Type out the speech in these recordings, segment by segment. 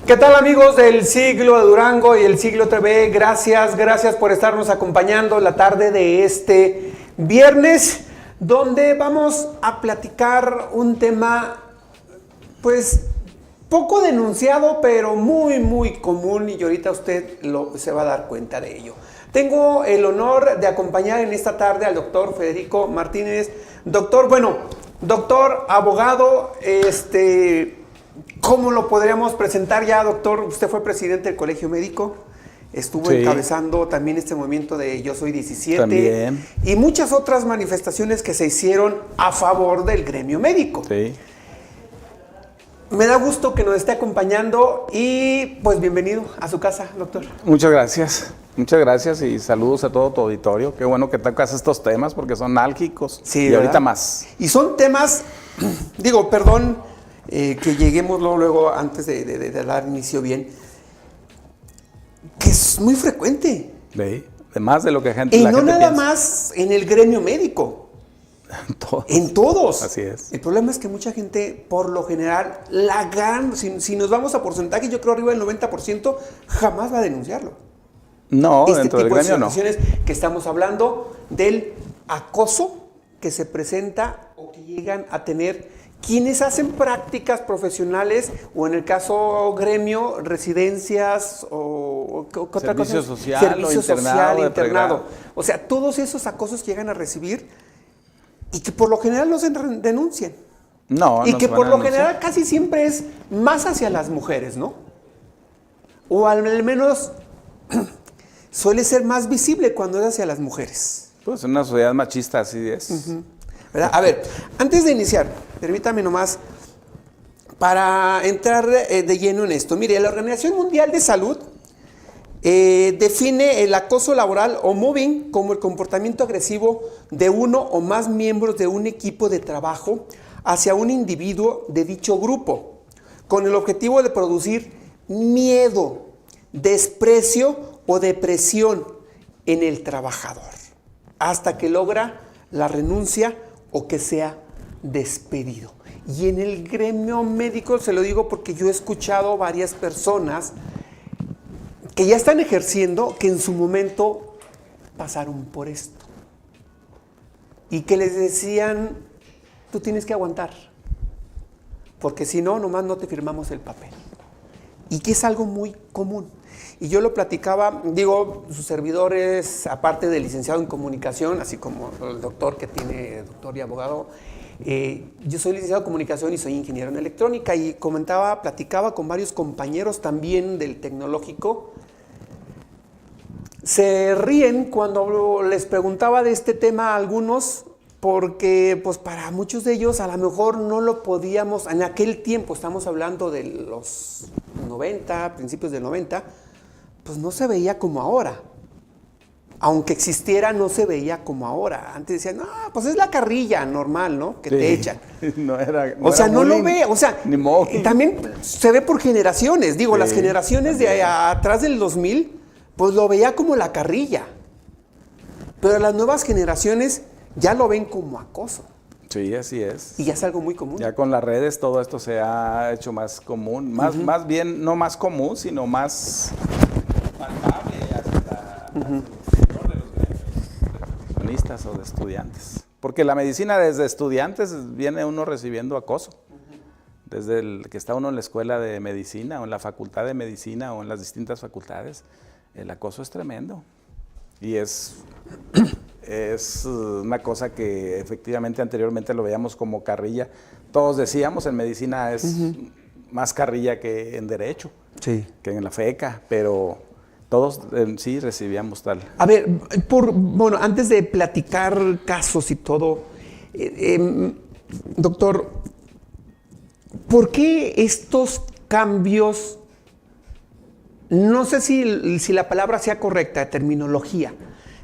¿Qué tal, amigos del Siglo de Durango y el Siglo TV? Gracias por estarnos acompañando la tarde de este viernes, donde vamos a platicar un tema, pues, poco denunciado, pero muy común, y ahorita usted se va a dar cuenta de ello. Tengo el honor de acompañar en esta tarde al doctor Federico Martínez. Doctor, abogado, ¿cómo lo podríamos presentar ya, doctor? Usted fue presidente del Colegio Médico, estuvo encabezando también este movimiento de Yo Soy 17. También. Y muchas otras manifestaciones que se hicieron a favor del gremio médico. Sí. Me da gusto que nos esté acompañando y pues bienvenido a su casa, doctor. Muchas gracias y saludos a todo tu auditorio. Qué bueno que tocas estos temas porque son álgicos. Sí, y ¿verdad? ahorita más. Y son temas, perdón, que lleguemos luego antes de dar inicio bien, que es muy frecuente. Sí, de más de lo que Y la no gente nada piensa. más en el gremio médico. Todos. En todos. Así es. El problema es que mucha gente, por lo general, si nos vamos a porcentaje, yo creo arriba del 90%, jamás va a denunciarlo. No, Este dentro del tipo de gremio no. situaciones que estamos hablando del acoso que se presenta o que llegan a tener quienes hacen prácticas profesionales o, en el caso gremio, residencias o ¿qué otra Servicio cosa? social Servicio o internado social, de internado. pregrado. O sea, todos esos acosos que llegan a recibir y que por lo general no se denuncian. No, Y no que se van por a lo denunciar. general casi siempre es más hacia las mujeres, ¿no? O al menos suele ser más visible cuando es hacia las mujeres. Pues en una sociedad machista así es. ¿Verdad? A ver, antes de iniciar, permítame nomás, para entrar de lleno en esto. Mire, la Organización Mundial de Salud define el acoso laboral o mobbing como el comportamiento agresivo de uno o más miembros de un equipo de trabajo hacia un individuo de dicho grupo, con el objetivo de producir miedo, desprecio o depresión en el trabajador, hasta que logra la renuncia o que sea despedido. Y en el gremio médico, se lo digo porque yo he escuchado varias personas que ya están ejerciendo, que en su momento pasaron por esto. Y que les decían, tú tienes que aguantar, porque si no, nomás no te firmamos el papel. Y que es algo muy común. Y yo lo platicaba, sus servidores, aparte de licenciado en comunicación, así como el doctor que tiene doctor y abogado, yo soy licenciado en comunicación y soy ingeniero en electrónica, y platicaba con varios compañeros también del tecnológico. Se ríen cuando les preguntaba de este tema a algunos, porque pues para muchos de ellos a lo mejor no lo podíamos, en aquel tiempo, estamos hablando de los 90, principios del 90, pues no se veía como ahora. Aunque existiera, no se veía como ahora. Antes decían, no, pues es la carrilla normal, ¿no? Que te echan. No lo ve, ni modo. También se ve por generaciones. Las generaciones también. de atrás del 2000, pues lo veía como la carrilla. Pero las nuevas generaciones ya lo ven como acoso. Sí, así es. Y ya es algo muy común. Ya con las redes todo esto se ha hecho más común. Más bien, no más común, sino más palpable hasta de los profesionistas o de estudiantes. Porque la medicina desde estudiantes viene uno recibiendo acoso. Desde el que está uno en la escuela de medicina o en la facultad de medicina o en las distintas facultades, el acoso es tremendo. Y es una cosa que efectivamente anteriormente lo veíamos como carrilla. Todos decíamos en medicina es más carrilla que en derecho, que en la FECA, pero todos sí recibíamos tal. A ver, antes de platicar casos y todo, doctor, ¿por qué estos cambios? No sé si la palabra sea correcta, de terminología,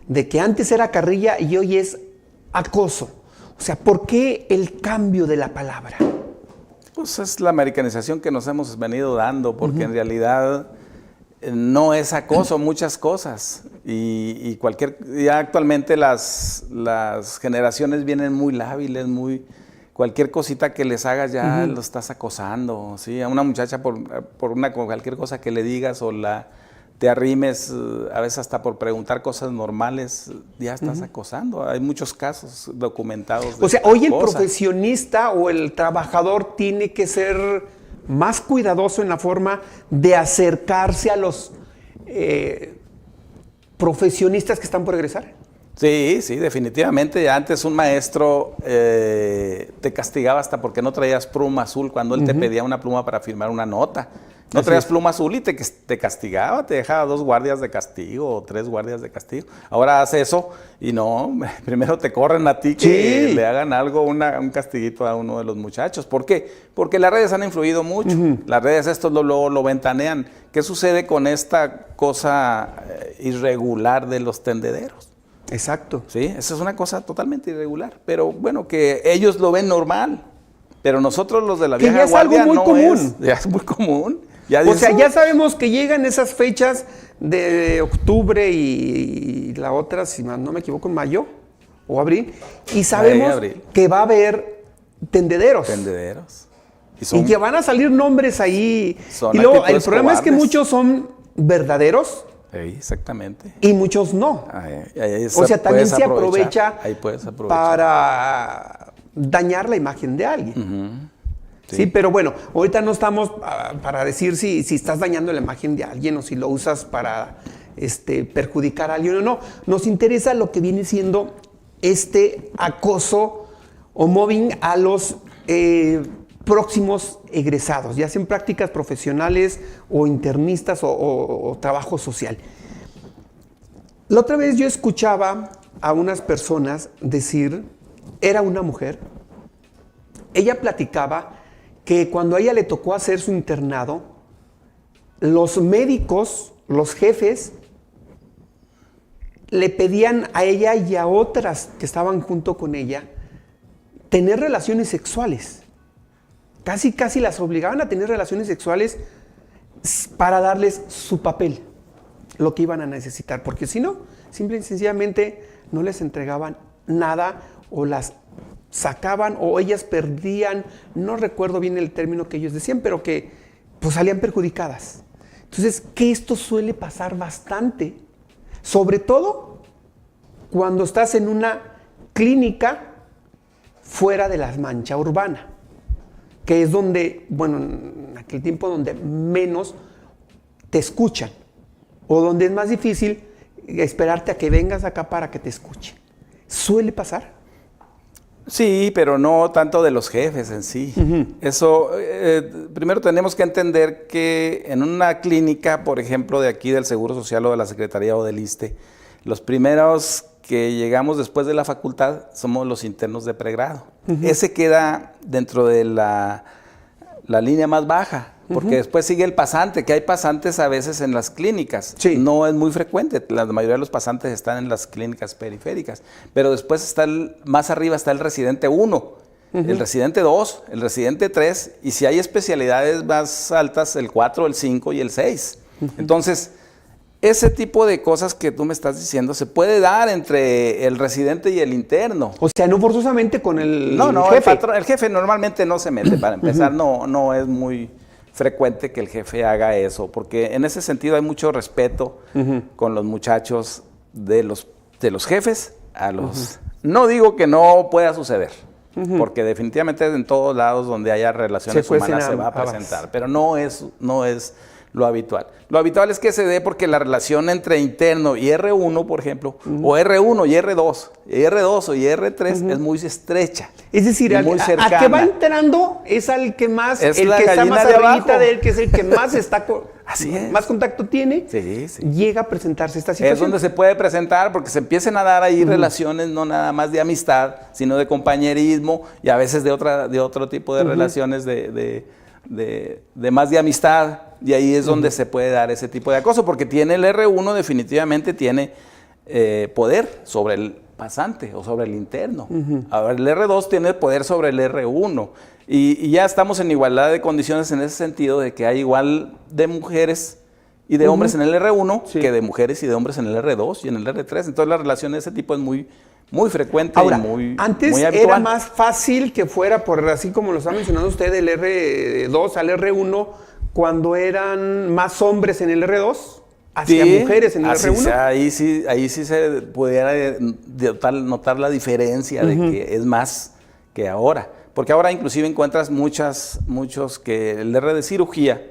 de que antes era carrilla y hoy es acoso. O sea, ¿por qué el cambio de la palabra? Pues es la americanización que nos hemos venido dando, porque en realidad no es acoso muchas cosas. Y ya actualmente las generaciones vienen muy lábiles, cualquier cosita que les hagas ya lo estás acosando, ¿sí? A una muchacha por cualquier cosa que le digas o te arrimes, a veces hasta por preguntar cosas normales, ya estás acosando. Hay muchos casos documentados. O sea, hoy el profesionista o el trabajador tiene que ser más cuidadoso en la forma de acercarse a los profesionistas que están por egresar. Sí, definitivamente. Ya antes un maestro te castigaba hasta porque no traías pluma azul cuando él te pedía una pluma para firmar una nota. No traías pluma azul y te castigaba, te dejaba 2 guardias de castigo o 3 guardias de castigo. Ahora hace eso y no, primero te corren a ti que le hagan algo, un castiguito a uno de los muchachos. ¿Por qué? Porque las redes han influido mucho. Las redes esto lo ventanean. ¿Qué sucede con esta cosa irregular de los tendederos? Exacto. Sí, esa es una cosa totalmente irregular. Pero bueno, que ellos lo ven normal. Pero nosotros los de la vieja guardia no es. Ya es muy común. O sea, ya sabemos que llegan esas fechas de octubre y la otra, si no me equivoco, en mayo o abril, y sabemos que va a haber tendederos. Y que van a salir nombres ahí. Y luego el problema es que muchos son verdaderos. Exactamente. Y muchos no. O sea, también se aprovecha para dañar la imagen de alguien. Sí, pero bueno, ahorita no estamos para decir si estás dañando la imagen de alguien o si lo usas para perjudicar a alguien o no. Nos interesa lo que viene siendo acoso o mobbing a los próximos egresados, ya sean prácticas profesionales o internistas o trabajo social. La otra vez yo escuchaba a unas personas decir, era una mujer, ella platicaba que cuando a ella le tocó hacer su internado, los médicos, los jefes, le pedían a ella y a otras que estaban junto con ella tener relaciones sexuales. Casi las obligaban a tener relaciones sexuales para darles su papel, lo que iban a necesitar, porque si no, simple y sencillamente no les entregaban nada o las sacaban o ellas perdían, no recuerdo bien el término que ellos decían, pero que pues salían perjudicadas. Entonces, que esto suele pasar bastante, sobre todo cuando estás en una clínica fuera de la mancha urbana, que es donde, bueno, en aquel tiempo donde menos te escuchan o donde es más difícil esperarte a que vengas acá para que te escuchen. ¿Suele pasar? Sí, pero no tanto de los jefes en sí. Eso, primero tenemos que entender que en una clínica, por ejemplo, de aquí del Seguro Social o de la Secretaría o del ISSSTE, los primeros que llegamos después de la facultad somos los internos de pregrado. Ese queda dentro de la línea más baja, porque después sigue el pasante, que hay pasantes a veces en las clínicas. No es muy frecuente, la mayoría de los pasantes están en las clínicas periféricas, pero después está más arriba está el residente 1, el residente 2, el residente 3, y si hay especialidades más altas, el 4, el 5 y el 6. Entonces, ese tipo de cosas que tú me estás diciendo se puede dar entre el residente y el interno. O sea, no forzosamente con el jefe. El jefe normalmente no se mete, para empezar, no es muy frecuente que el jefe haga eso, porque en ese sentido hay mucho respeto con los muchachos de los jefes a los... No digo que no pueda suceder, porque definitivamente en todos lados donde haya relaciones humanas se va a presentar, pero no es lo habitual. Lo habitual es que se dé porque la relación entre interno y R1, por ejemplo, o R1 y R2, y R2 y R3 es muy estrecha. Es decir, al que va entrando es al que más, es el la que está más arribita de él, que es el que más está más contacto tiene, llega a presentarse esta situación. Es donde se puede presentar porque se empiezan a dar ahí relaciones no nada más de amistad, sino de compañerismo y a veces de otro tipo de relaciones de más de amistad, y ahí es donde se puede dar ese tipo de acoso, porque tiene el R1 definitivamente tiene poder sobre el pasante o sobre el interno. Ahora el R2 tiene poder sobre el R1 y ya estamos en igualdad de condiciones en ese sentido de que hay igual de mujeres y de hombres en el R1 que de mujeres y de hombres en el R2 y en el R3. Entonces la relación de ese tipo es muy, muy frecuente Ahora, y muy antes muy habitual. era más fácil que fuera, por así como lo está mencionando usted, del R2 al R1, cuando eran más hombres en el R2 hacia mujeres en el así R1. ahí sí se pudiera notar la diferencia de que es más que ahora. Porque ahora inclusive encuentras muchos que el R de cirugía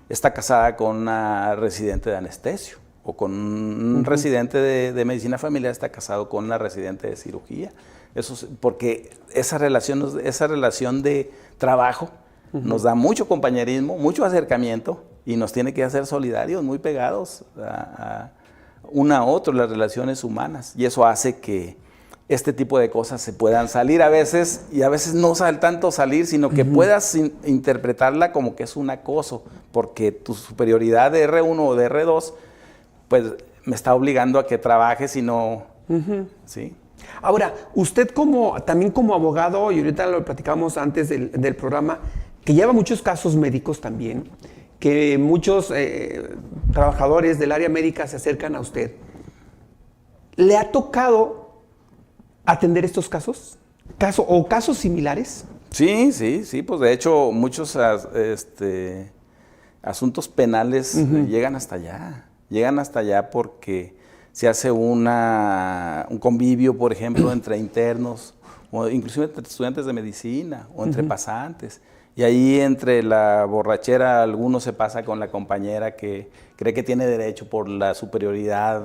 está casada con una residente de anestesio, o con un residente de medicina familiar está casado con una residente de cirugía. Eso porque esa relación de trabajo nos da mucho compañerismo, mucho acercamiento, y nos tiene que hacer solidarios, muy pegados a una a otro, las relaciones humanas. Y eso hace que este tipo de cosas se puedan salir a veces, y a veces no tanto salir, sino que puedas interpretarla como que es un acoso, porque tu superioridad de R1 o de R2, pues me está obligando a que trabajes y no... ¿sí? Ahora, usted también como abogado, y ahorita lo platicamos antes del programa, que lleva muchos casos médicos también, que muchos trabajadores del área médica se acercan a usted, ¿le ha tocado atender estos casos? ¿O casos similares? Sí, pues de hecho muchos asuntos penales llegan hasta allá porque se hace un convivio, por ejemplo, entre internos, o inclusive entre estudiantes de medicina, o entre pasantes, y ahí entre la borrachera alguno se pasa con la compañera que cree que tiene derecho por la superioridad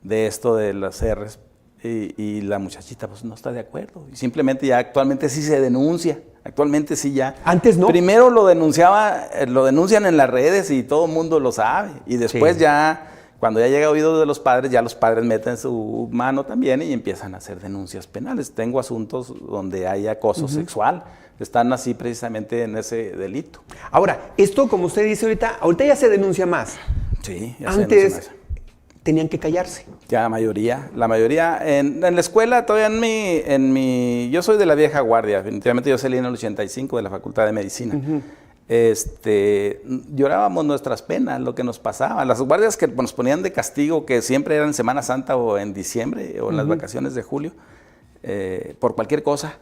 de esto de las R's, y la muchachita pues no está de acuerdo, y simplemente ya actualmente sí se denuncia. Actualmente sí ya. Antes no. Primero lo denuncian en las redes y todo el mundo lo sabe. Y después ya, cuando ya llega a oídos de los padres, ya los padres meten su mano también y empiezan a hacer denuncias penales. Tengo asuntos donde hay acoso sexual. Están así precisamente en ese delito. Ahora, esto como usted dice ahorita ya se denuncia más. Sí, ya antes se denuncia más. Tenían que callarse. Ya la mayoría, en la escuela, todavía yo soy de la vieja guardia, definitivamente yo salí en el 85 de la Facultad de Medicina. Llorábamos nuestras penas, lo que nos pasaba. Las guardias que nos ponían de castigo, que siempre eran en Semana Santa o en diciembre o en las vacaciones de julio, por cualquier cosa,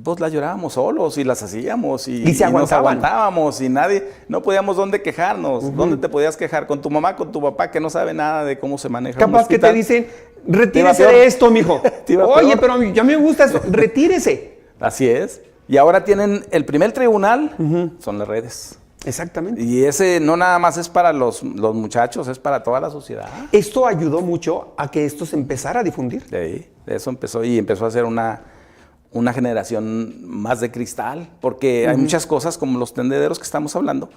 pues las llorábamos solos y las hacíamos y nos aguantábamos, y no podíamos dónde quejarnos. ¿Dónde te podías quejar? Con tu mamá, con tu papá, que no sabe nada de cómo se maneja un hospital. Capaz que te dicen, retírese de esto, mijo. Oye, pero ya me gusta eso, retírese. Así es. Y ahora tienen el primer tribunal, son las redes. Exactamente. Y ese no nada más es para los muchachos, es para toda la sociedad. Esto ayudó mucho a que esto se empezara a difundir. Sí, eso empezó a ser una generación más de cristal, porque hay muchas cosas como los tendederos que estamos hablando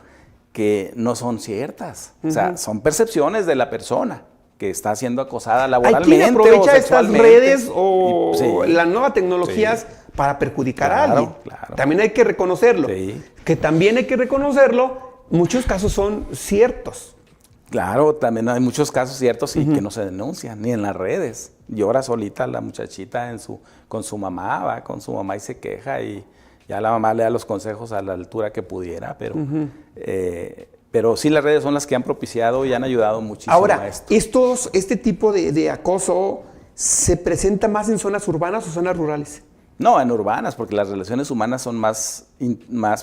que no son ciertas. O sea, son percepciones de la persona que está siendo acosada laboralmente. Hay quien aprovecha estas redes o las nuevas tecnologías para perjudicar a alguien. Claro. También hay que reconocerlo. Sí. Que también hay que reconocerlo, muchos casos son ciertos. Claro, también hay muchos casos ciertos y que no se denuncian, ni en las redes. Llora solita la muchachita con su mamá y se queja, y ya la mamá le da los consejos a la altura que pudiera, pero sí las redes son las que han propiciado y han ayudado muchísimo a esto. Ahora, este tipo de acoso se presenta más en zonas urbanas o zonas rurales. No, en urbanas, porque las relaciones humanas son más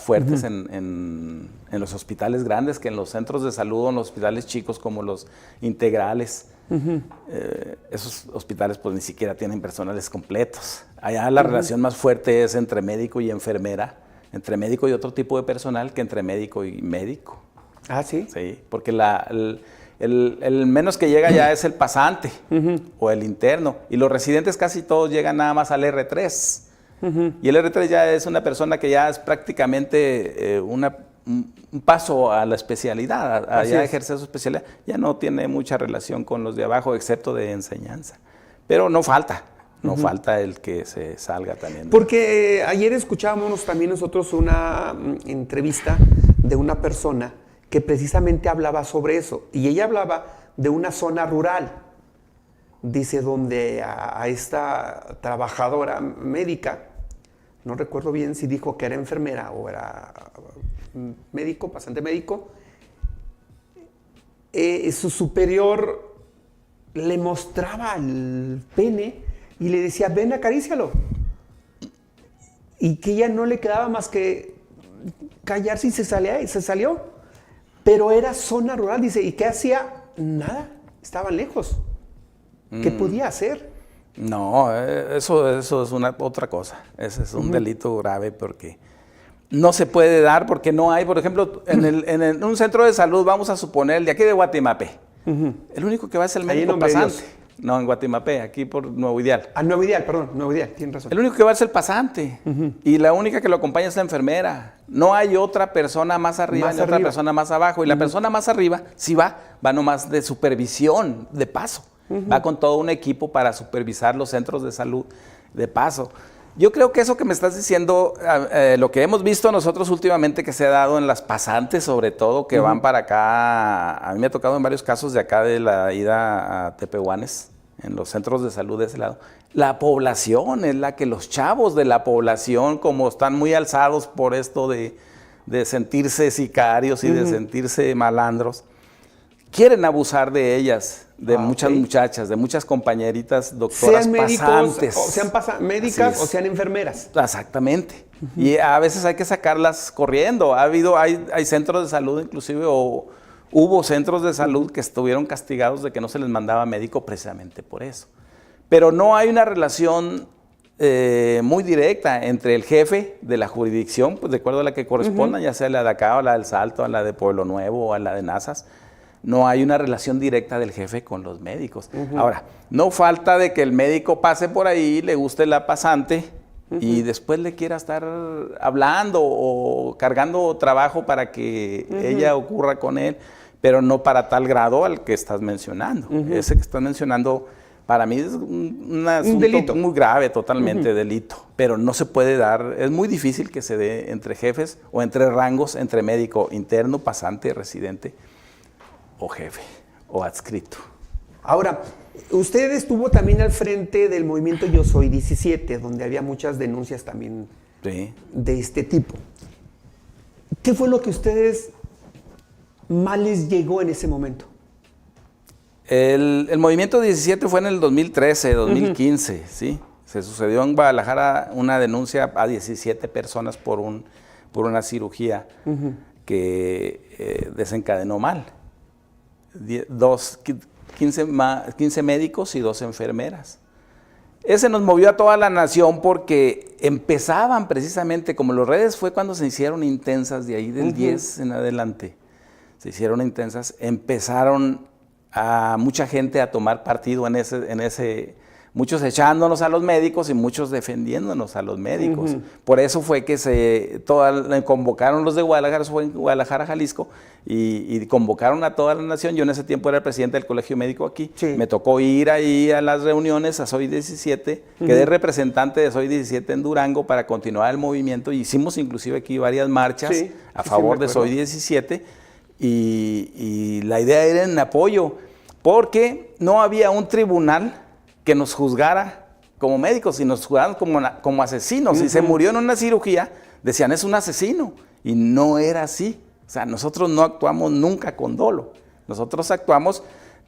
fuertes en los hospitales grandes que en los centros de salud o en los hospitales chicos como los integrales. Esos hospitales pues ni siquiera tienen personales completos. Allá la relación más fuerte es entre médico y enfermera, entre médico y otro tipo de personal que entre médico y médico. Ah, ¿sí? Sí, porque el menos que llega ya es el pasante o el interno, y los residentes casi todos llegan nada más al R3. Y el R3 ya es una persona que ya es prácticamente un paso a la especialidad, a ya ejercer su especialidad. Ya no tiene mucha relación con los de abajo, excepto de enseñanza. Pero no falta el que se salga también. Porque ayer escuchábamos también nosotros una entrevista de una persona que precisamente hablaba sobre eso, y ella hablaba de una zona rural, dice, donde a esta trabajadora médica, no recuerdo bien si dijo que era enfermera o era médico, pasante médico, su superior le mostraba el pene y le decía, ven, acarícialo. Y que ella no le quedaba más que callarse y se salió. Pero era zona rural, dice, ¿y qué hacía? Nada, estaban lejos. ¿Qué podía hacer? No, eso es otra cosa. Ese es un delito grave porque no se puede dar, porque no hay, por ejemplo, en un centro de salud, vamos a suponer, el de aquí de Guatimapé, el único que va es el médico pasante. No, en Guatimapé, aquí por Nuevo Ideal. Nuevo Ideal, perdón, Nuevo Ideal, tienes razón. El único que va es el pasante y la única que lo acompaña es la enfermera. No hay otra persona más arriba ni otra persona más abajo. Y la persona más arriba, sí va nomás de supervisión, de paso. Va con todo un equipo para supervisar los centros de salud de paso. Yo creo que eso que me estás diciendo, lo que hemos visto nosotros últimamente que se ha dado en las pasantes, sobre todo, que van para acá, a mí me ha tocado en varios casos de acá de la ida a Tepehuanes, en los centros de salud de ese lado, la población es la que los chavos de la población, como están muy alzados por esto de sentirse sicarios y de sentirse malandros, quieren abusar de ellas, de muchas muchachas, de muchas compañeritas doctoras, sean médicos, pasantes. O sean médicas o sean enfermeras. Exactamente. Y a veces hay que sacarlas corriendo. Hay centros de salud inclusive, o hubo centros de salud que estuvieron castigados de que no se les mandaba médico precisamente por eso. Pero no hay una relación muy directa entre el jefe de la jurisdicción, pues de acuerdo a la que corresponda, ya sea la de acá o la del Salto, a la de Pueblo Nuevo o a la de Nazas. No hay una relación directa del jefe con los médicos. Ahora, no falta de que el médico pase por ahí, le guste la pasante y después le quiera estar hablando o cargando trabajo para que ella ocurra con él, pero no para tal grado al que estás mencionando. Ese que estás mencionando, para mí es un delito muy grave, totalmente delito, pero no se puede dar, es muy difícil que se dé entre jefes o entre rangos, entre médico interno, pasante, residente, o jefe, o adscrito. Ahora, usted estuvo también al frente del movimiento Yo Soy 17, donde había muchas denuncias también de este tipo. ¿Qué fue lo que a ustedes más les llegó en ese momento? El movimiento 17 fue en el 2013, 2015, ¿sí? Se sucedió en Guadalajara una denuncia a 17 personas por una cirugía que desencadenó mal. 15 médicos y 2 enfermeras. Ese nos movió a toda la nación porque empezaban precisamente, como las redes fue cuando se hicieron intensas, de ahí del 10 en adelante, se hicieron intensas, empezaron a mucha gente a tomar partido en ese muchos echándonos a los médicos y muchos defendiéndonos a los médicos. Por eso fue que convocaron los de Guadalajara, eso fue en Guadalajara, Jalisco, y convocaron a toda la nación. Yo en ese tiempo era el presidente del colegio médico aquí. Me tocó ir ahí a las reuniones a Soy 17, quedé representante de Soy 17 en Durango para continuar el movimiento. Hicimos inclusive aquí varias marchas a favor de Soy 17 y la idea era en apoyo, porque no había un tribunal que nos juzgara como médicos y nos juzgaran como asesinos. Si se murió en una cirugía, decían es un asesino, y no era así. O sea, nosotros no actuamos nunca con dolo. Nosotros actuamos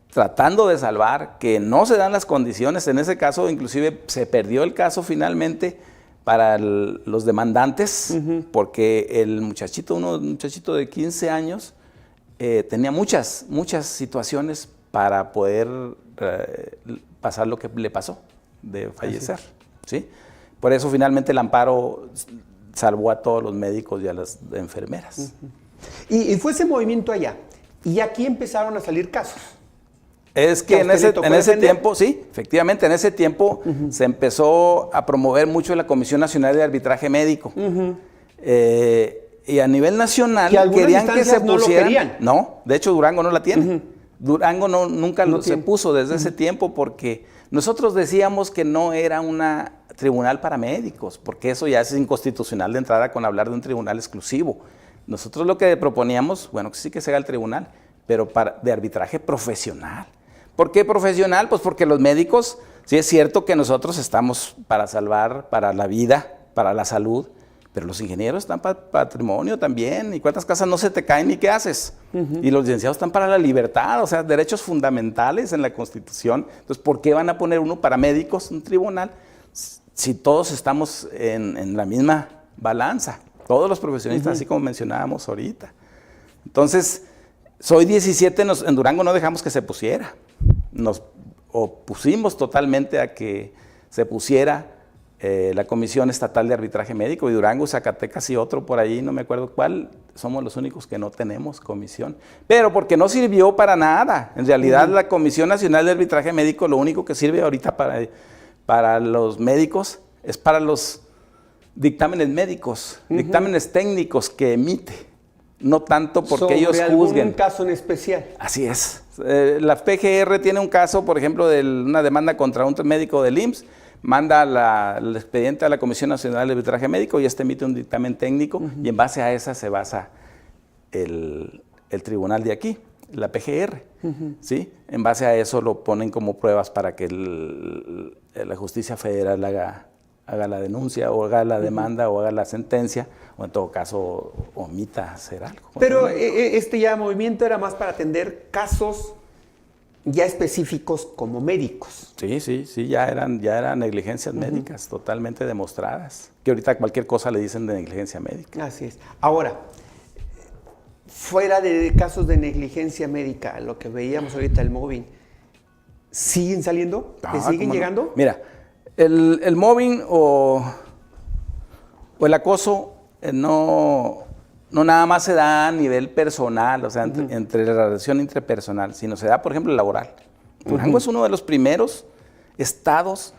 tratando de salvar, que no se dan las condiciones. En ese caso, inclusive, se perdió el caso finalmente para los demandantes, porque el muchachito, un muchachito de 15 años, tenía muchas situaciones para poder pasar lo que le pasó, de fallecer, ¿sí? Por eso finalmente el amparo salvó a todos los médicos y a las enfermeras. Y fue ese movimiento allá, y aquí empezaron a salir casos. Es que en ese tiempo, sí, efectivamente, en ese tiempo se empezó a promover mucho la Comisión Nacional de Arbitraje Médico. Y a nivel nacional querían que se pusieran. No lo querían. No, de hecho Durango no la tiene. Durango nunca se puso desde ese tiempo, porque nosotros decíamos que no era un tribunal para médicos, porque eso ya es inconstitucional de entrada con hablar de un tribunal exclusivo. Nosotros lo que proponíamos, bueno, que sí que se haga el tribunal, pero de arbitraje profesional. ¿Por qué profesional? Pues porque los médicos, sí es cierto que nosotros estamos para salvar, para la vida, para la salud, Pero los ingenieros están para patrimonio también. ¿Y cuántas casas no se te caen y qué haces? Y los licenciados están para la libertad, o sea, derechos fundamentales en la Constitución. Entonces, ¿por qué van a poner uno para médicos, un tribunal, si todos estamos en la misma balanza? Todos los profesionistas, así como mencionábamos ahorita. Entonces, soy 17, en Durango no dejamos que se pusiera. Nos opusimos totalmente a que se pusiera la Comisión Estatal de Arbitraje Médico, y Durango, Zacatecas y otro por ahí, no me acuerdo cuál, somos los únicos que no tenemos comisión. Pero porque no sirvió para nada. En realidad, la Comisión Nacional de Arbitraje Médico, lo único que sirve ahorita para los médicos es para los dictámenes médicos, dictámenes técnicos que emite, no tanto porque ellos juzguen. ¿Un caso en especial? Así es. La PGR tiene un caso, por ejemplo, de una demanda contra un médico del IMSS, manda el expediente a la Comisión Nacional de Arbitraje Médico y emite un dictamen técnico, y en base a esa se basa el tribunal de aquí, la PGR. ¿Sí? En base a eso lo ponen como pruebas para que la justicia federal haga la denuncia, o haga la demanda, o haga la sentencia, o en todo caso omita hacer algo. Pero este movimiento era más para atender casos ya específicos como médicos. Sí, ya eran negligencias médicas totalmente demostradas, que ahorita cualquier cosa le dicen de negligencia médica. Así es. Ahora, fuera de casos de negligencia médica, lo que veíamos ahorita, el mobbing, ¿siguen saliendo? ¿Te siguen llegando? No? Mira, el mobbing o el acoso no nada más se da a nivel personal, o sea, entre la relación interpersonal, sino se da, por ejemplo, laboral. Durango es uno de los primeros estados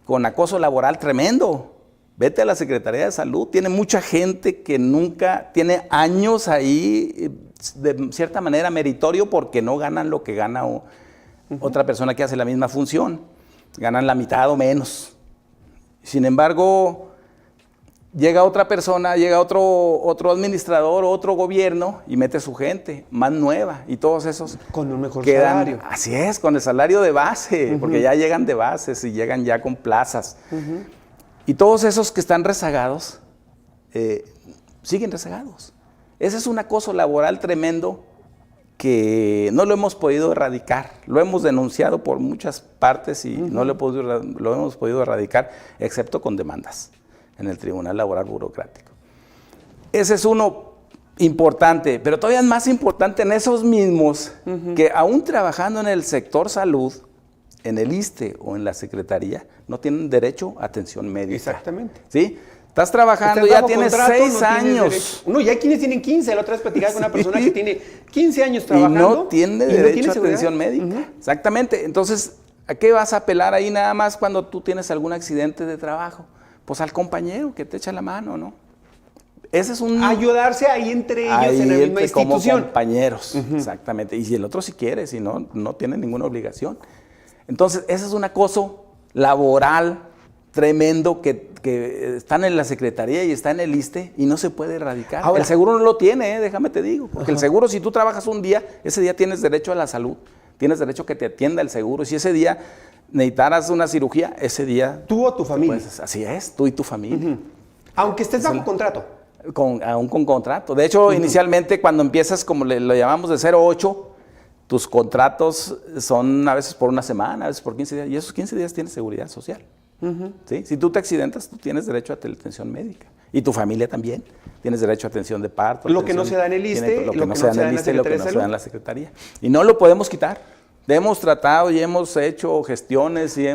con acoso laboral tremendo. Vete a la Secretaría de Salud, tiene mucha gente que nunca, tiene años ahí, de cierta manera meritorio, porque no ganan lo que gana otra persona que hace la misma función. Ganan la mitad o menos. Sin embargo, llega otra persona, llega otro administrador, otro gobierno, y mete su gente más nueva, y todos esos con un mejor salario. Así es, con el salario de base, porque ya llegan de bases y llegan ya con plazas. Y todos esos que están rezagados, siguen rezagados. Ese es un acoso laboral tremendo que no lo hemos podido erradicar. Lo hemos denunciado por muchas partes y no lo hemos podido erradicar, excepto con demandas en el Tribunal Laboral Burocrático. Ese es uno importante, pero todavía es más importante en esos mismos que aún trabajando en el sector salud, en el ISSSTE o en la Secretaría, no tienen derecho a atención médica. Exactamente. ¿Sí? Estás trabajando, ya tienes 6 años. No, ya quienes tienen 15. La otra vez platicaba con una persona que tiene 15 años trabajando. Y no tiene derecho a atención médica. Exactamente. Entonces, ¿a qué vas a apelar ahí nada más cuando tú tienes algún accidente de trabajo? Pues al compañero que te echa la mano, ¿no? Ese es un... Ayudarse ahí entre ellos en la misma institución. Como compañeros, exactamente. Y si el otro si quiere, si no, no tiene ninguna obligación. Entonces, ese es un acoso laboral tremendo que están en la Secretaría y está en el ISSSTE y no se puede erradicar. Ahora, el seguro no lo tiene, déjame te digo. Porque el seguro, si tú trabajas un día, ese día tienes derecho a la salud. Tienes derecho a que te atienda el seguro. Si ese día necesitaras una cirugía, ese día... ¿Tú o tu familia? Pues, así es, tú y tu familia. Aunque estés bajo contrato. Aún con contrato. De hecho, inicialmente cuando empiezas, como lo llamamos, de 0 a 8, tus contratos son a veces por una semana, a veces por 15 días, y esos 15 días tienes seguridad social. ¿Sí? Si tú te accidentas, tú tienes derecho a atención médica. Y tu familia también. Tienes derecho a atención de parto. Lo que no se da en el ISSSTE, lo que no se da en el ISSSTE, lo que no se da en la Secretaría. Y no lo podemos quitar. Hemos tratado y hemos hecho gestiones y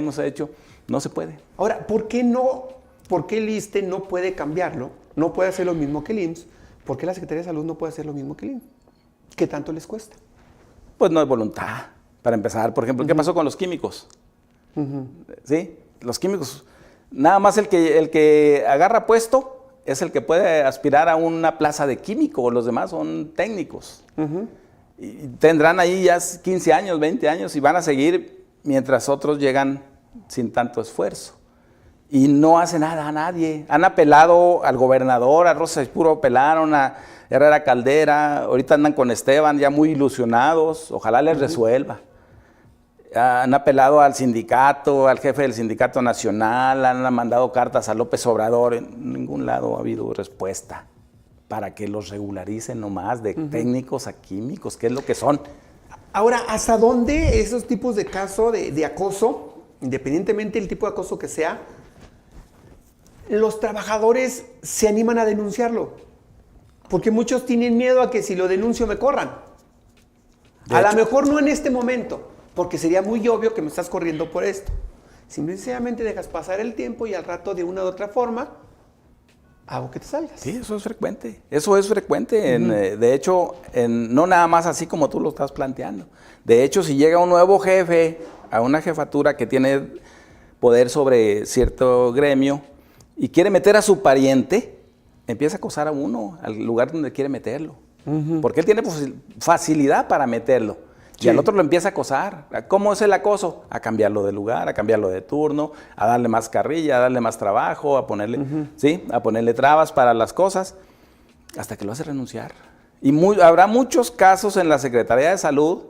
no se puede. Ahora, ¿por qué el ISSSTE no puede cambiarlo? No puede hacer lo mismo que el IMSS. ¿Por qué la Secretaría de Salud no puede hacer lo mismo que el IMSS? ¿Qué tanto les cuesta? Pues no hay voluntad. Para empezar, por ejemplo, ¿qué pasó con los químicos? ¿Sí? Los químicos, nada más el que agarra puesto es el que puede aspirar a una plaza de químico, los demás son técnicos. Y tendrán ahí ya 15 años, 20 años y van a seguir mientras otros llegan sin tanto esfuerzo. Y no hace nada a nadie. Han apelado al gobernador, a Rosa Ispuro apelaron, a Herrera Caldera, ahorita andan con Esteban ya muy ilusionados, ojalá les resuelva. Han apelado al sindicato, al jefe del sindicato nacional, han mandado cartas a López Obrador. En ningún lado ha habido respuesta para que los regularicen nomás, de técnicos a químicos, ¿qué es lo que son? Ahora, ¿hasta dónde esos tipos de caso de acoso, independientemente del tipo de acoso que sea, los trabajadores se animan a denunciarlo? Porque muchos tienen miedo a que si lo denuncio me corran. A lo mejor no en este momento, porque sería muy obvio que me estás corriendo por esto. Simplemente dejas pasar el tiempo y al rato de una u otra forma hago que te salgas. Sí, eso es frecuente. Eso es frecuente. De hecho, no nada más así como tú lo estás planteando. De hecho, si llega un nuevo jefe a una jefatura que tiene poder sobre cierto gremio y quiere meter a su pariente, empieza a acosar a uno al lugar donde quiere meterlo. Porque él tiene facilidad para meterlo. Sí. Y al otro lo empieza a acosar. ¿Cómo es el acoso? A cambiarlo de lugar, a cambiarlo de turno, a darle más carrilla, a darle más trabajo, a ponerle, ¿sí? A ponerle trabas para las cosas, hasta que lo hace renunciar. Y habrá muchos casos en la Secretaría de Salud,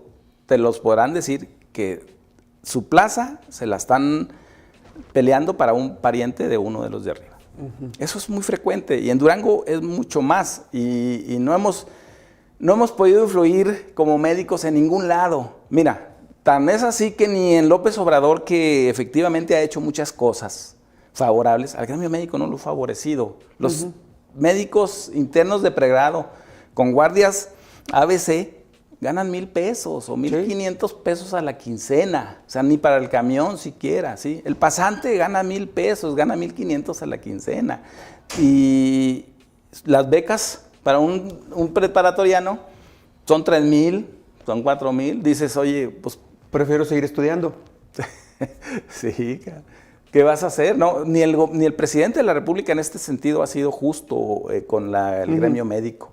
te los podrán decir, que su plaza se la están peleando para un pariente de uno de los de arriba. Eso es muy frecuente, y en Durango es mucho más, y no hemos podido influir como médicos en ningún lado. Mira, tan es así que ni en López Obrador, que efectivamente ha hecho muchas cosas favorables, al gremio médico no lo ha favorecido. Los médicos internos de pregrado con guardias ABC ganan 1,000 pesos o 1,500 pesos a la quincena, o sea, ni para el camión siquiera, ¿sí? El pasante gana 1,000 pesos, gana 1,500 a la quincena. Y las becas para un preparatoriano son 3,000, son 4,000. Dices, oye, pues prefiero seguir estudiando. Sí, ¿qué vas a hacer? No, ni el presidente de la República en este sentido ha sido justo con el gremio médico.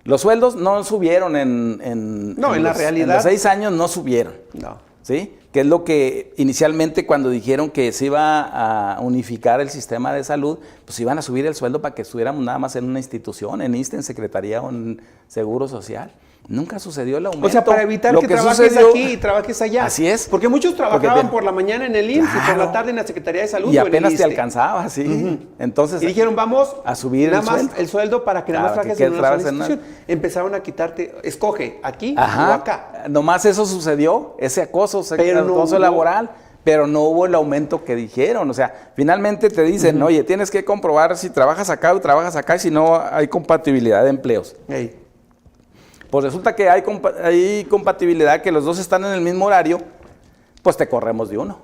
Los sueldos no subieron en la realidad. En los 6 años no subieron. No. ¿Sí? Que es lo que inicialmente, cuando dijeron que se iba a unificar el sistema de salud, pues iban a subir el sueldo para que estuviéramos nada más en una institución, en ISSSTE, en Secretaría o en Seguro Social. Nunca sucedió el aumento. O sea, para evitar que trabajes sucedió, aquí y trabajes allá. Así es. Porque muchos trabajaban por la mañana en el IMSS y por la tarde en la Secretaría de Salud. Y apenas te alcanzaba, sí. Entonces, y dijeron, vamos a subir nada más el sueldo para que nada más trabajes en una sola institución. Empezaron a quitarte, escoge aquí o acá. Nomás eso sucedió, ese acoso, laboral. Pero no hubo el aumento que dijeron. O sea, finalmente te dicen, oye, tienes que comprobar si trabajas acá o trabajas acá, y si no hay compatibilidad de empleos. Pues resulta que hay compatibilidad, que los dos están en el mismo horario, pues te corremos de uno.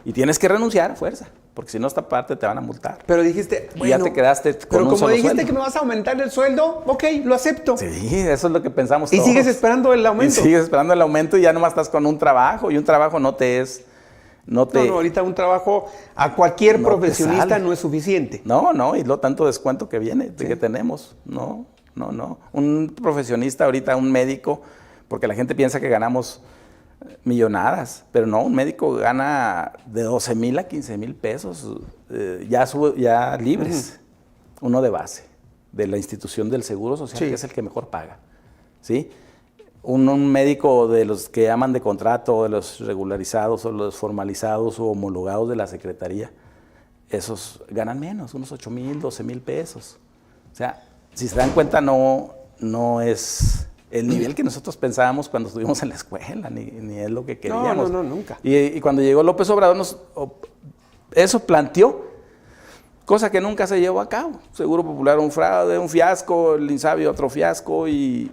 Y tienes que renunciar a fuerza, porque si no, esta parte te van a multar. Pero dijiste, bueno, y ya te quedaste con pero un como solo dijiste sueldo. Que me vas a aumentar el sueldo, ok, lo acepto. Sí, eso es lo que pensamos todos. Y sigues esperando el aumento. Y sigues esperando el aumento y ya nomás estás con un trabajo, y un trabajo no, ahorita un trabajo a cualquier profesionista no es suficiente. No, y lo tanto descuento que viene, que tenemos, no. Un profesionista ahorita, un médico, porque la gente piensa que ganamos millonadas, pero no, un médico gana de 12,000 a 15,000 pesos ya libres, uno de base, de la institución del Seguro Social, que es el que mejor paga, ¿sí? Un médico de los que llaman de contrato, de los regularizados o los formalizados o homologados de la Secretaría, esos ganan menos, unos 8,000, 12,000 pesos. O sea, si se dan cuenta, no es el nivel que nosotros pensábamos cuando estuvimos en la escuela, ni es lo que queríamos. No, nunca. Y cuando llegó López Obrador, eso planteó, cosa que nunca se llevó a cabo. Seguro Popular un fraude, un fiasco, el INSABI otro fiasco, y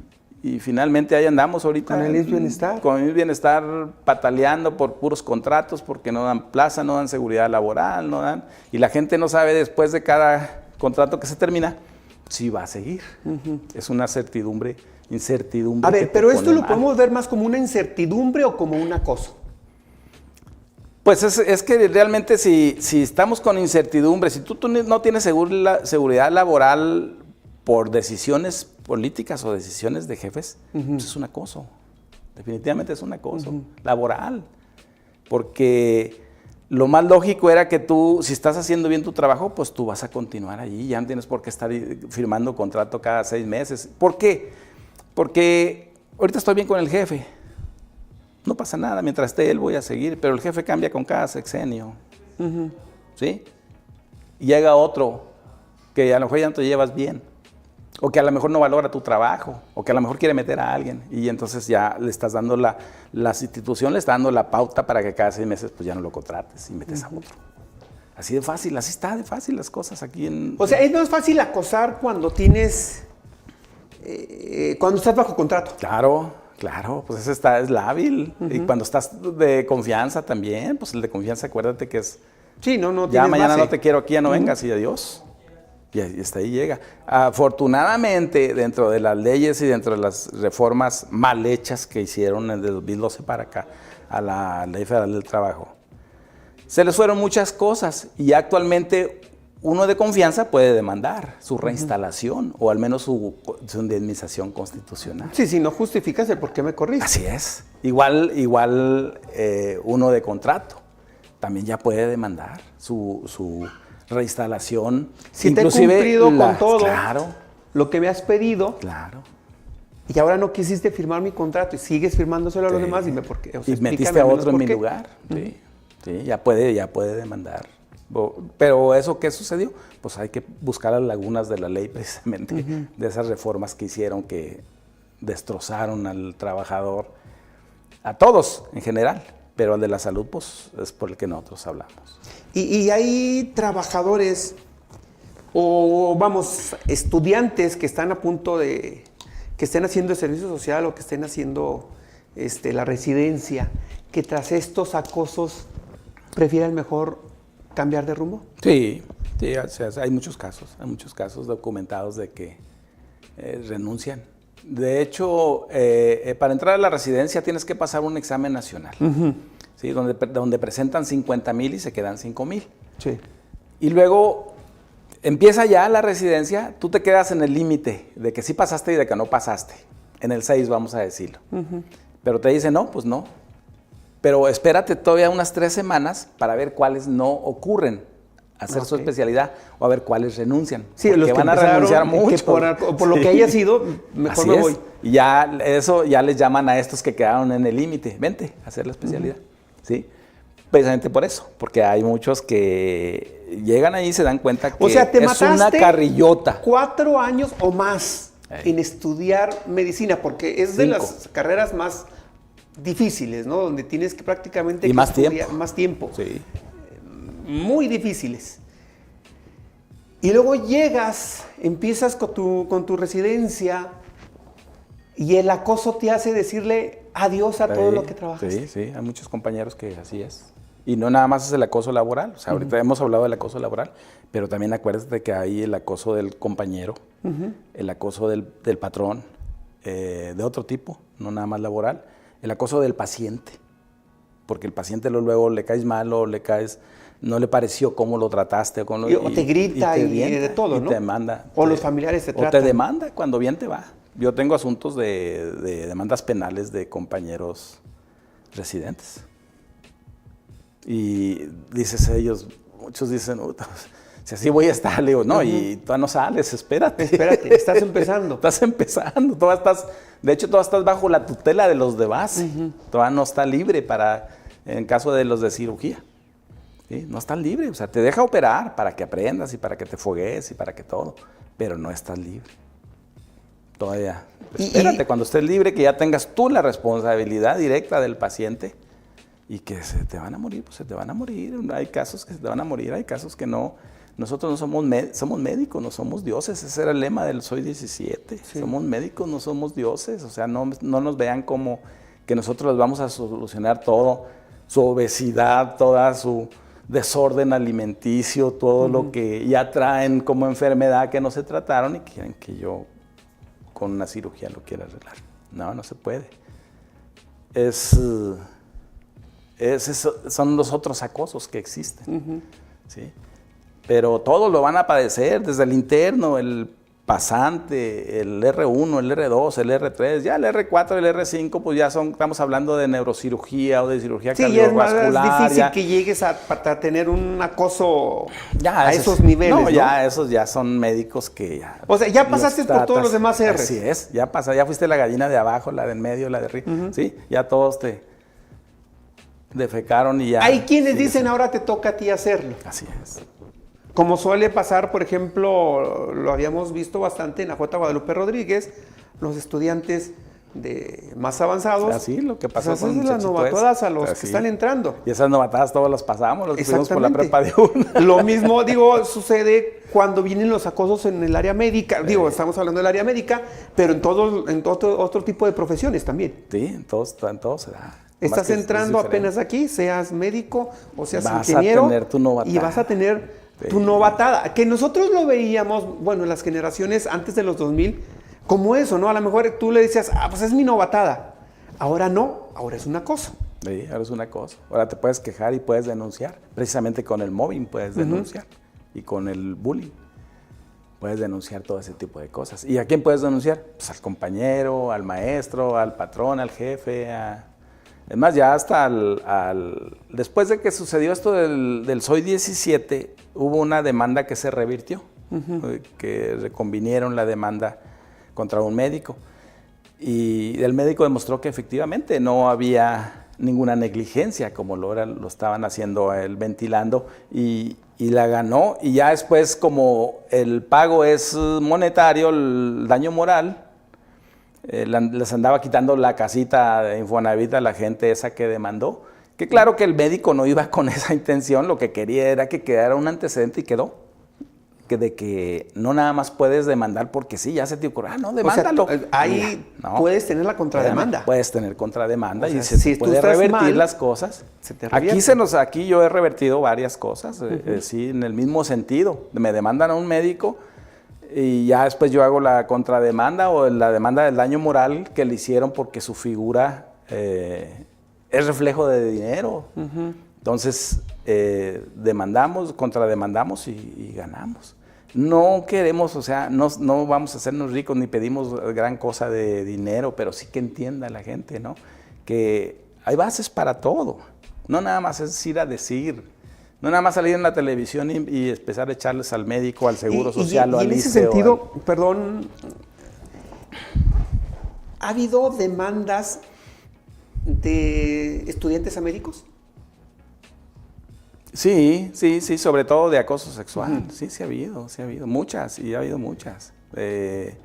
finalmente ahí andamos ahorita. Con el IMSS Bienestar. Con el IMSS Bienestar pataleando por puros contratos, porque no dan plaza, no dan seguridad laboral, y la gente no sabe después de cada contrato que se termina si va a seguir. Es una incertidumbre. A ver, pero esto lo podemos ver más como una incertidumbre o como un acoso. Pues es que realmente si estamos con incertidumbre, si tú no tienes seguridad laboral por decisiones políticas o decisiones de jefes, pues es un acoso. Definitivamente es un acoso laboral. Porque lo más lógico era que tú, si estás haciendo bien tu trabajo, pues tú vas a continuar allí. Ya no tienes por qué estar firmando contrato cada 6 meses. ¿Por qué? Porque ahorita estoy bien con el jefe. No pasa nada, mientras esté él voy a seguir, pero el jefe cambia con cada sexenio. ¿Sí? Y llega otro que a lo mejor ya no te llevas bien, o que a lo mejor no valora tu trabajo, o que a lo mejor quiere meter a alguien, y entonces ya le estás dando la institución le está dando la pauta para que cada 6 meses pues ya no lo contrates y metes a otro. Así de fácil, así está de fácil las cosas aquí en... O sea, es más fácil acosar cuando tienes, cuando estás bajo contrato. Claro, pues ese es lábil. Y cuando estás de confianza también, pues el de confianza, acuérdate que es... Sí, no ya mañana base. no te quiero aquí, ya no vengas y adiós. Y hasta ahí llega. Afortunadamente, dentro de las leyes y dentro de las reformas mal hechas que hicieron desde 2012 para acá a la Ley Federal del Trabajo, se les fueron muchas cosas y actualmente uno de confianza puede demandar su reinstalación o al menos su indemnización constitucional. Sí, si no justificas el por qué me corriste. Así es. Igual uno de contrato también ya puede demandar su reinstalación. Si inclusive te he cumplido con todo claro, lo que me has pedido. Claro. Y ahora no quisiste firmar mi contrato y sigues firmándoselo a los demás, dime por qué. O sea, y metiste a otro en mi lugar. Sí, ya puede demandar. Pero ¿eso qué sucedió? Pues hay que buscar las lagunas de la ley precisamente, de esas reformas que hicieron que destrozaron al trabajador, a todos en general, pero al de la salud pues es por el que nosotros hablamos. Y hay trabajadores o vamos, estudiantes que están a punto de, que estén haciendo el servicio social o que estén haciendo la residencia, que tras estos acosos prefieren mejor cambiar de rumbo. Sí, o sea, hay muchos casos documentados de que renuncian. De hecho, para entrar a la residencia tienes que pasar un examen nacional, ¿sí? donde presentan 50,000 y se quedan 5,000. Sí. Y luego empieza ya la residencia, tú te quedas en el límite de que sí pasaste y de que no pasaste, en el 6 vamos a decirlo. Pero te dicen, no, pues no. Pero espérate todavía unas 3 semanas para ver cuáles no ocurren a hacer su especialidad o a ver cuáles renuncian. Sí, porque los que van a renunciar mucho. Por lo que haya sido, mejor me voy. Y ya les llaman a estos que quedaron en el límite, vente a hacer la especialidad. ¿Sí? Precisamente por eso, porque hay muchos que llegan ahí y se dan cuenta que es una carrillota. 4 años o más en estudiar medicina, porque es de las carreras más difíciles, ¿no? Donde tienes que prácticamente y más tiempo. Sí. Muy difíciles. Y luego llegas, empiezas con tu residencia y el acoso te hace decirle adiós a todo lo que trabajaste. Sí, hay muchos compañeros que así es. Y no nada más es el acoso laboral, o sea, ahorita hemos hablado del acoso laboral, pero también acuérdate que hay el acoso del compañero, el acoso del patrón, de otro tipo, no nada más laboral. El acoso del paciente, porque el paciente luego le caes mal o no le pareció cómo lo trataste. O te grita y de todo, ¿no? Y te demanda. O los familiares te tratan. O te demanda cuando bien te va. Yo tengo asuntos de demandas penales de compañeros residentes. Y muchos dicen, si así voy a estar, le digo, no, y tú no sales, espérate. Espérate, estás empezando. Estás empezando, de hecho, todavía estás bajo la tutela de los de base. Todavía no está libre en caso de los de cirugía. ¿Sí? No estás libre, o sea, te deja operar para que aprendas y para que te fogues y para que todo, pero no estás libre. Todavía. Espérate, cuando estés libre, que ya tengas tú la responsabilidad directa del paciente y que se te van a morir, pues se te van a morir. Hay casos que se te van a morir, hay casos que no. Nosotros no somos médicos, no somos dioses. Ese era el lema del Soy 17. Sí. Somos médicos, no somos dioses. O sea, no nos vean como que nosotros les vamos a solucionar todo, su obesidad, toda su desorden alimenticio, todo lo que ya traen como enfermedad que no se trataron y quieren que yo con una cirugía lo quiera arreglar. No se puede. Son los otros acosos que existen. ¿Sí? Pero todos lo van a padecer, desde el interno, el pasante, el R1, el R2, el R3, ya el R4, el R5, pues ya estamos hablando de neurocirugía o de cirugía cardiovascular. Sí, es más difícil que llegues a tener un acoso a esos niveles, ¿no? Ya esos ya son médicos que ya... O sea, ya pasaste por todos los demás R. Así es, ya fuiste la gallina de abajo, la de en medio, la de arriba, ¿sí? Ya todos defecaron y ya. Hay quienes dicen, ahora te toca a ti hacerlo. Así es. Como suele pasar, por ejemplo, lo habíamos visto bastante en la J. Guadalupe Rodríguez, los estudiantes más avanzados. Así, lo que pasó pues con haces las novatadas a los que están entrando. Y esas novatadas todas las pasamos, los que fuimos por la prepa de una. Lo mismo, digo, sucede cuando vienen los acosos en el área médica. Digo, estamos hablando del área médica, pero en otro tipo de profesiones también. Sí, en todos se da. Estás entrando apenas aquí, seas médico o seas Vas ingeniero. a tener tu novatada. Y vas a tener tu novatada. Que nosotros lo veíamos, bueno, en las generaciones antes de los 2000, como eso, ¿no? A lo mejor tú le decías, pues es mi novatada. Ahora no, ahora es un acoso. Sí, ahora es un acoso. Ahora te puedes quejar y puedes denunciar. Precisamente con el mobbing puedes denunciar. Y con el bullying puedes denunciar todo ese tipo de cosas. ¿Y a quién puedes denunciar? Pues al compañero, al maestro, al patrón, al jefe. Es más, ya hasta después de que sucedió esto del Soy 17, hubo una demanda que se revirtió, que reconvinieron la demanda contra un médico. Y el médico demostró que efectivamente no había ninguna negligencia, como lo estaban haciendo él ventilando, y la ganó. Y ya después, como el pago es monetario, el daño moral, les andaba quitando la casita de Infonavit a la gente esa que demandó. Que claro que el médico no iba con esa intención, lo que quería era que quedara un antecedente y quedó. De que no nada más puedes demandar porque sí, ya se te ocurre, no, demándalo. O sea, ahí puedes tener la contrademanda. Puedes tener contrademanda, o sea, y si puede revertir mal, las cosas. Aquí yo he revertido varias cosas, sí, en el mismo sentido. Me demandan a un médico y ya después yo hago la contrademanda o la demanda del daño moral que le hicieron porque su figura es reflejo de dinero. Entonces, demandamos, contrademandamos y ganamos. No queremos, o sea, no vamos a hacernos ricos ni pedimos gran cosa de dinero, pero sí que entienda la gente, ¿no? Que hay bases para todo. No nada más es ir a decir, no nada más salir en la televisión y empezar a echarles al médico, al seguro social o al ISSSTE. Y en ese sentido, perdón, ¿ha habido demandas de estudiantes a médicos? Sí, sobre todo de acoso sexual. Sí ha habido muchas, y ha habido muchas. De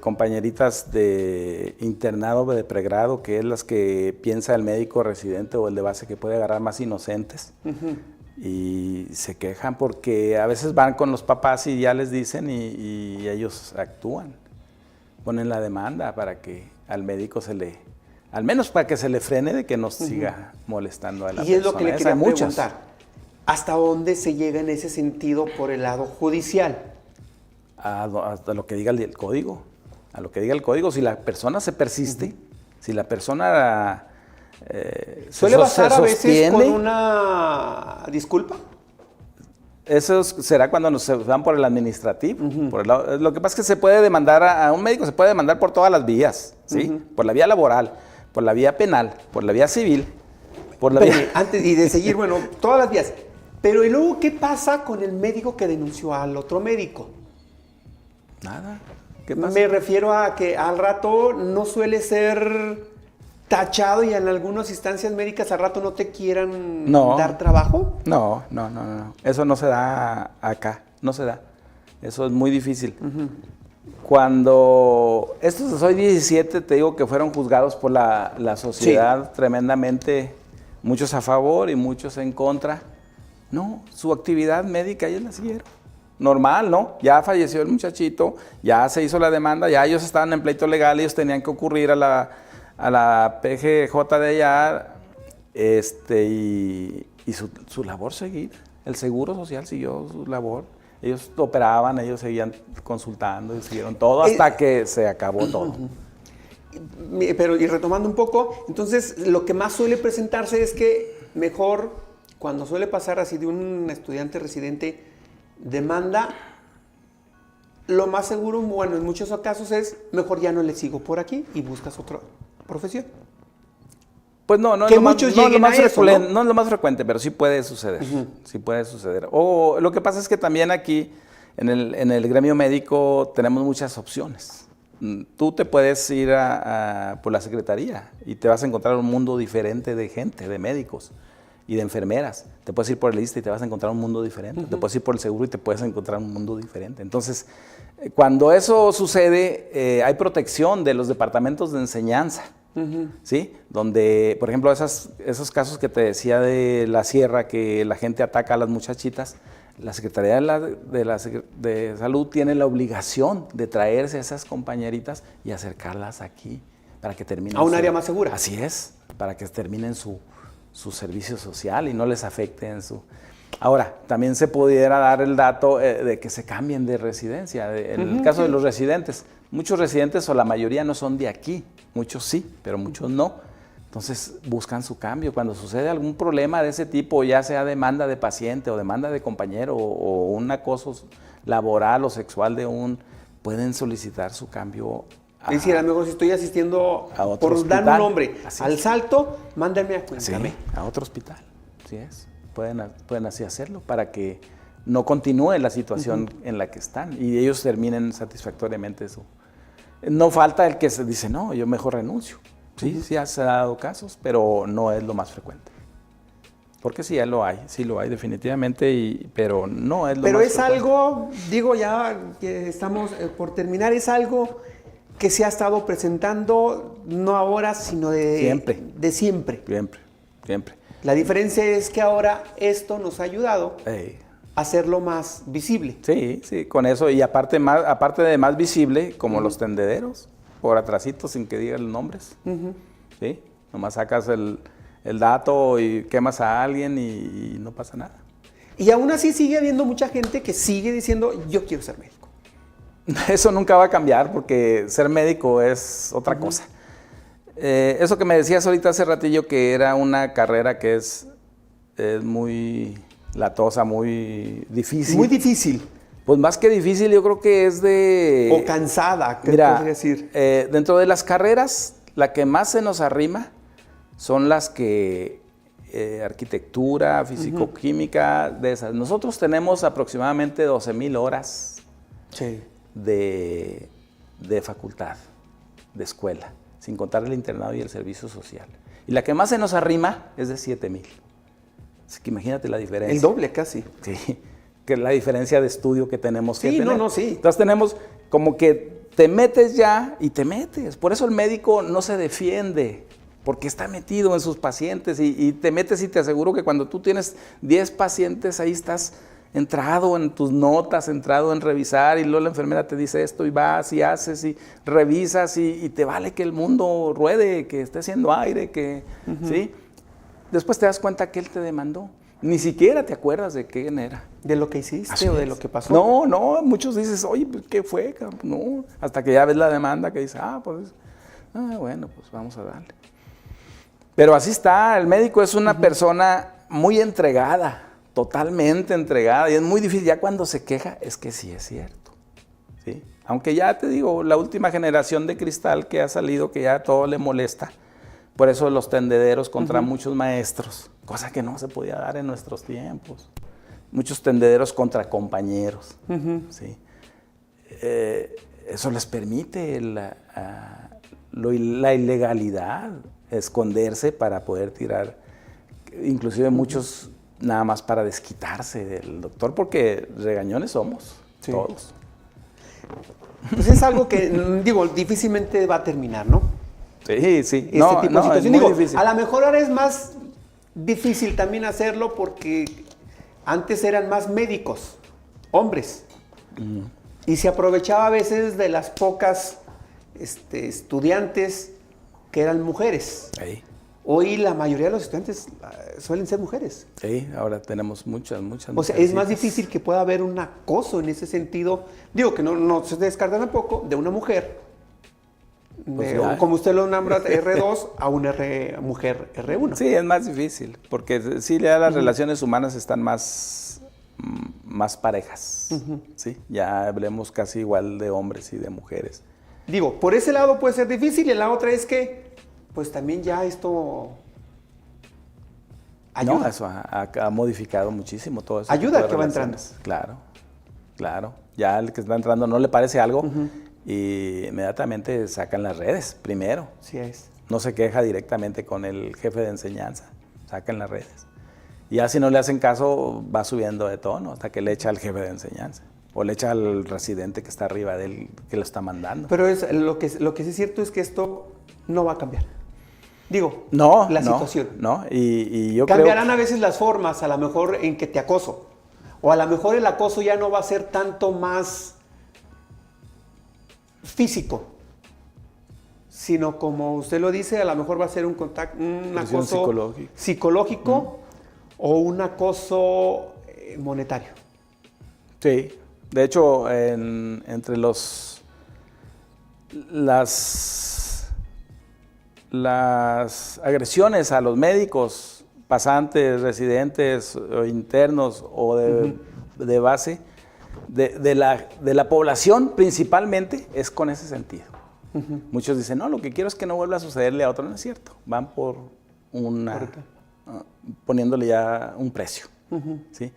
compañeritas de internado, de pregrado, que es las que piensa el médico residente o el de base que puede agarrar más inocentes. Y se quejan porque a veces van con los papás y ya les dicen y ellos actúan. Ponen la demanda para que al médico al menos para que se le frene de que nos siga molestando a la persona. Y es lo que le quería preguntar. ¿Hasta dónde se llega en ese sentido por el lado judicial? Hasta lo que diga el código. A lo que diga el código. Si la persona se persiste, si la persona ¿suele basar a veces con una disculpa? Eso será cuando se van por el administrativo. Lo que pasa es que se puede demandar a un médico, se puede demandar por todas las vías, ¿sí? Por la vía laboral, por la vía penal, por la vía civil, por la vía... Antes y de seguir, bueno, todas las vías. Pero ¿y luego qué pasa con el médico que denunció al otro médico? Nada. ¿Qué pasa? Me refiero a que al rato no suele ser tachado y en algunas instancias médicas al rato no te quieran dar trabajo. No. Eso no se da acá, no se da. Eso es muy difícil. Cuando estos de Soy 17, te digo que fueron juzgados por la sociedad tremendamente, muchos a favor y muchos en contra. No, su actividad médica ellos la siguieron. Normal, ¿no? Ya falleció el muchachito, ya se hizo la demanda, ya ellos estaban en pleito legal, ellos tenían que ocurrir a la PGJ de allá, y su labor seguir. El Seguro Social siguió su labor. Ellos operaban, ellos seguían consultando y siguieron todo hasta que se acabó todo. Pero, y retomando un poco, entonces lo que más suele presentarse es que mejor, cuando suele pasar así de un estudiante residente, demanda, lo más seguro, bueno, en muchos casos es, mejor ya no le sigo por aquí y buscas otra profesión. Pues no es lo más frecuente, pero sí puede suceder. Sí puede suceder. Lo que pasa es que también aquí, en el gremio médico, tenemos muchas opciones. Tú te puedes ir por la secretaría y te vas a encontrar un mundo diferente de gente, de médicos y de enfermeras. Te puedes ir por el ISSSTE y te vas a encontrar un mundo diferente. Te puedes ir por el seguro y te puedes encontrar un mundo diferente. Entonces, cuando eso sucede, hay protección de los departamentos de enseñanza, ¿sí? Donde, por ejemplo, esos casos que te decía de la sierra, que la gente ataca a las muchachitas, la Secretaría de Salud tiene la obligación de traerse a esas compañeritas y acercarlas aquí para que terminen. A un área más segura. Así es, para que terminen su servicio social y no les afecte en su... Ahora, también se pudiera dar el dato de que se cambien de residencia. En el caso de los residentes, muchos residentes o la mayoría no son de aquí, muchos sí, pero muchos no. Entonces buscan su cambio. Cuando sucede algún problema de ese tipo, ya sea demanda de paciente o demanda de compañero o un acoso laboral o sexual pueden solicitar su cambio. Es decir, a lo mejor si estoy asistiendo a otro por hospital, dar un nombre al es. Salto, mándame a Cuéntame. Sí, a otro hospital, así es. Pueden así hacerlo para que no continúe la situación en la que están y ellos terminen satisfactoriamente eso. No falta el que se dice, no, yo mejor renuncio. Sí, sí se ha dado casos, pero no es lo más frecuente. Porque sí, ya lo hay, definitivamente, pero no es lo más frecuente. Pero es algo, digo ya que estamos por terminar, es algo que se ha estado presentando no ahora, sino de siempre. De siempre. Siempre. La diferencia es que ahora esto nos ha ayudado a hacerlo más visible. Sí, con eso, y aparte de más visible, como los tendederos, por atrasito sin que digan los nombres. ¿Sí? Nomás sacas el dato y quemas a alguien y no pasa nada. Y aún así sigue habiendo mucha gente que sigue diciendo, yo quiero ser médico. Eso nunca va a cambiar porque ser médico es otra cosa. Eso que me decías ahorita hace ratillo, que era una carrera que es muy latosa, muy difícil. Muy difícil. Pues más que difícil, yo creo que es de... O cansada, ¿qué podría decir? Dentro de las carreras, la que más se nos arrima son las que... arquitectura, físico-química, de esas. Nosotros tenemos aproximadamente 12,000 horas de facultad, de escuela, sin contar el internado y el servicio social. Y la que más se nos arrima es de 7,000. Así que imagínate la diferencia. El doble casi. Sí, que es la diferencia de estudio que tenemos que tener. Sí. Entonces tenemos como que te metes ya y te metes. Por eso el médico no se defiende, porque está metido en sus pacientes y te metes, y te aseguro que cuando tú tienes 10 pacientes, ahí estás entrado en tus notas, entrado en revisar, y luego la enfermera te dice esto y vas y haces y revisas y te vale que el mundo ruede, que esté haciendo aire, que ¿sí? Después te das cuenta que él te demandó. Ni siquiera te acuerdas de quién era. ¿De lo que hiciste Así o es. de lo que pasó? No, muchos dices, oye, ¿qué fue? No, hasta que ya ves la demanda que dice, bueno, pues vamos a darle. Pero así está, el médico es una persona muy entregada, totalmente entregada, y es muy difícil, ya cuando se queja, es que sí es cierto, ¿sí? Aunque ya te digo, la última generación de cristal que ha salido, que ya todo le molesta, por eso los tendederos contra muchos maestros, cosa que no se podía dar en nuestros tiempos, muchos tendederos contra compañeros, ¿sí? Eso les permite la ilegalidad, esconderse para poder tirar, inclusive muchos nada más para desquitarse del doctor, porque regañones somos, todos. Pues es algo que, digo, difícilmente va a terminar, ¿no? Sí. Este tipo de situación. Es muy Digo, difícil. a lo mejor ahora es más difícil también hacerlo porque antes eran más médicos, hombres, y se aprovechaba a veces de las pocas estudiantes que eran mujeres. Hoy la mayoría de los estudiantes suelen ser mujeres. Sí, ahora tenemos muchas O sea, es más difícil que pueda haber un acoso en ese sentido. Digo que no se descarta tampoco de una mujer, como usted lo nombra, R2 a una mujer R1. Sí, es más difícil, porque sí, ya las relaciones humanas están más parejas. ¿Sí? Ya hablemos casi igual de hombres y de mujeres. Digo, por ese lado puede ser difícil, y la otra es que pues también ya esto ayuda. No, eso ha modificado muchísimo todo eso. Ayuda al que va entrando. Claro. Ya el que está entrando no le parece algo. y inmediatamente sacan las redes primero. Sí es. No se queja directamente con el jefe de enseñanza, sacan las redes. Y ya si no le hacen caso, va subiendo de tono hasta que le echa al jefe de enseñanza. O le echa al residente que está arriba de él, que lo está mandando. Pero lo que sí es cierto es que esto no va a cambiar. Digo, la situación. No, y yo cambiarán creo... a veces las formas, a lo mejor en que te acoso. O a lo mejor el acoso ya no va a ser tanto más físico, sino como usted lo dice, a lo mejor va a ser un acoso psicológico o un acoso monetario. Sí, de hecho, entre las agresiones a los médicos, pasantes, residentes, o internos o de base, de la población principalmente, es con ese sentido. Muchos dicen, no, lo que quiero es que no vuelva a sucederle a otro. No es cierto, van por poniéndole ya un precio. ¿Sí?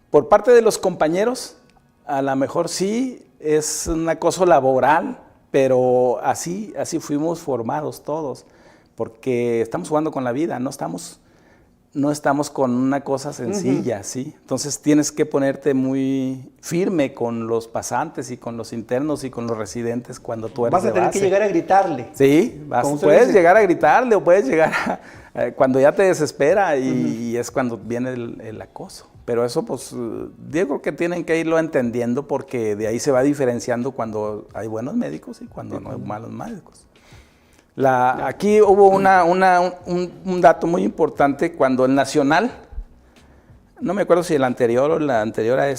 Por parte de los compañeros, a lo mejor sí es un acoso laboral, pero así fuimos formados todos, porque estamos jugando con la vida, no estamos con una cosa sencilla, ¿sí? Entonces tienes que ponerte muy firme con los pasantes y con los internos y con los residentes cuando tú eres de base. Vas a tener que llegar a gritarle. Sí, puedes llegar a gritarle o puedes llegar cuando ya te desespera y es cuando viene el acoso. Pero eso, pues, yo creo que tienen que irlo entendiendo porque de ahí se va diferenciando cuando hay buenos médicos y cuando no hay malos médicos. Aquí hubo un dato muy importante cuando el Nacional, no me acuerdo si el anterior o la anterior a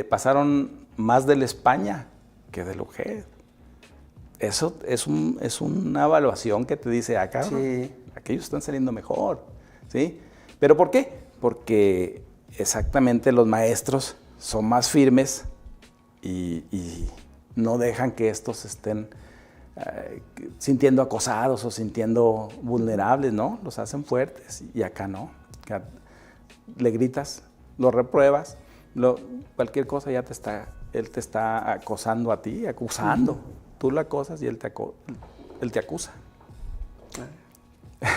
pasaron más del España que del UGED. Eso es una evaluación que te dice, cabrón, aquellos están saliendo mejor, ¿sí? ¿Pero por qué? Porque exactamente los maestros son más firmes y no dejan que estos estén sintiendo acosados o sintiendo vulnerables, ¿no? Los hacen fuertes y acá no. Acá le gritas, lo repruebas, cualquier cosa él te está acosando a ti, acusando. Tú lo acosas y él te acusa.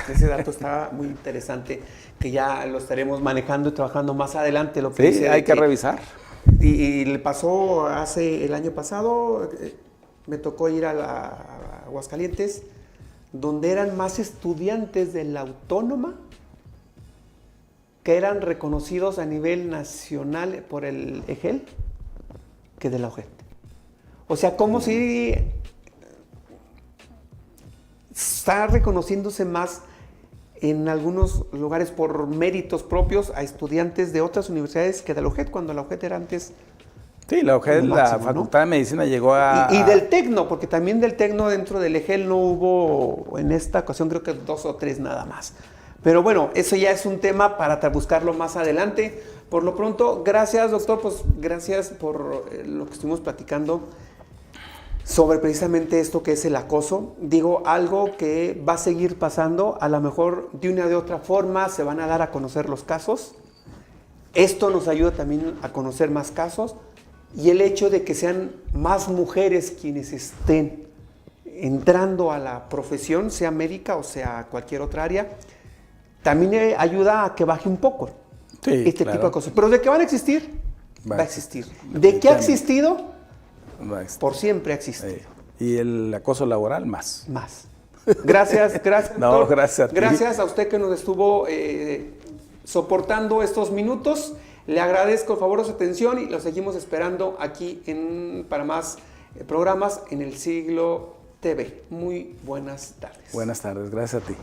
Ese dato está muy interesante, que ya lo estaremos manejando y trabajando más adelante. Lo que sí, dice hay que revisar. Y le pasó el año pasado, me tocó ir a Aguascalientes, donde eran más estudiantes de la Autónoma que eran reconocidos a nivel nacional por el EGEL que de la UGED. O sea, como si está reconociéndose más en algunos lugares por méritos propios a estudiantes de otras universidades que de la UGED, cuando la UGED era antes. Sí, la UGED, la Facultad de Medicina llegó a... Y del Tecno, porque también del Tecno dentro del EGEL no hubo, en esta ocasión creo que 2 o 3 nada más. Pero bueno, eso ya es un tema para buscarlo más adelante. Por lo pronto, gracias doctor, pues gracias por lo que estuvimos platicando sobre precisamente esto que es el acoso. Digo, algo que va a seguir pasando, a lo mejor de una de otra forma se van a dar a conocer los casos. Esto nos ayuda también a conocer más casos y el hecho de que sean más mujeres quienes estén entrando a la profesión, sea médica o sea cualquier otra área, también ayuda a que baje un poco tipo de cosas. Pero de que van a existir, va a existir. De que ha existido, por siempre ha existido. Y el acoso laboral más. Gracias, no, doctor. Gracias a ti. Gracias a usted que nos estuvo soportando estos minutos. Le agradezco el favor de su atención y lo seguimos esperando aquí para más programas en El Siglo TV. Muy buenas tardes. Buenas tardes, gracias a ti.